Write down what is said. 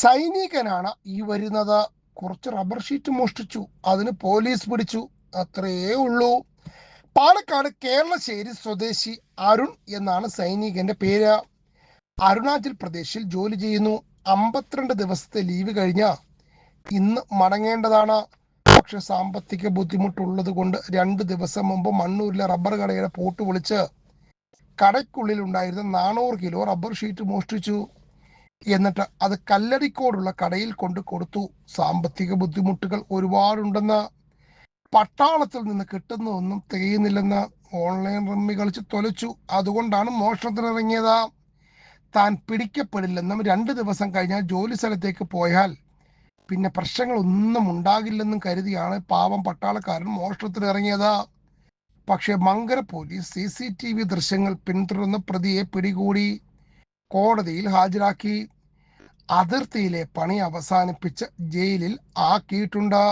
സൈനികനാണ് ഈ വരുന്നത്. കുറച്ച് റബ്ബർ ഷീറ്റ് മോഷ്ടിച്ചു, അതിന് പോലീസ് പിടിച്ചു. അത്രയേ ഉള്ളൂ. പാലക്കാട് കേരളശ്ശേരി സ്വദേശി അരുൺ എന്നാണ് സൈനികന്റെ പേര്. അരുണാചൽ പ്രദേശിൽ ജോലി ചെയ്യുന്നു. 52 ദിവസത്തെ ലീവ് കഴിഞ്ഞ ഇന്ന് മടങ്ങേണ്ടതാണ്. പക്ഷെ സാമ്പത്തിക ബുദ്ധിമുട്ടുള്ളത് കൊണ്ട് 2 ദിവസം മുമ്പ് മണ്ണൂരിലെ റബ്ബർ കടയുടെ പൂട്ട് പൊളിച്ച് കടയ്ക്കുള്ളിൽ ഉണ്ടായിരുന്ന 400 കിലോ റബ്ബർ ഷീറ്റ് മോഷ്ടിച്ചു. എന്നിട്ട് അത് കല്ലടിക്കോടുള്ള കടയിൽ കൊണ്ട് കൊടുത്തു. സാമ്പത്തിക ബുദ്ധിമുട്ടുകൾ ഒരുപാടുണ്ടെന്ന്, പട്ടാളത്തിൽ നിന്ന് കിട്ടുന്നതൊന്നും തികയുന്നില്ലെന്ന്, ഓൺലൈൻ റമ്മി കളിച്ച് തൊലച്ചു, അതുകൊണ്ടാണ് മോഷണത്തിനിറങ്ങിയത്. താൻ പിടിക്കപ്പെടില്ലെന്നും 2 ദിവസം കഴിഞ്ഞാൽ ജോലി സ്ഥലത്തേക്ക് പോയാൽ പിന്നെ പ്രശ്നങ്ങളൊന്നും ഉണ്ടാകില്ലെന്നും കരുതിയാണ് പാവം പട്ടാളക്കാരൻ മോഷണത്തിന് ഇറങ്ങിയത്. പക്ഷെ മങ്കര പോലീസ് CCTV ദൃശ്യങ്ങൾ പിന്തുടർന്ന് പ്രതിയെ പിടികൂടി കോടതിയിൽ ഹാജരാക്കി. അതിർത്തിയിലെ പണി അവസാനിപ്പിച്ച് ജയിലിൽ ആക്കിയിട്ടുണ്ട്.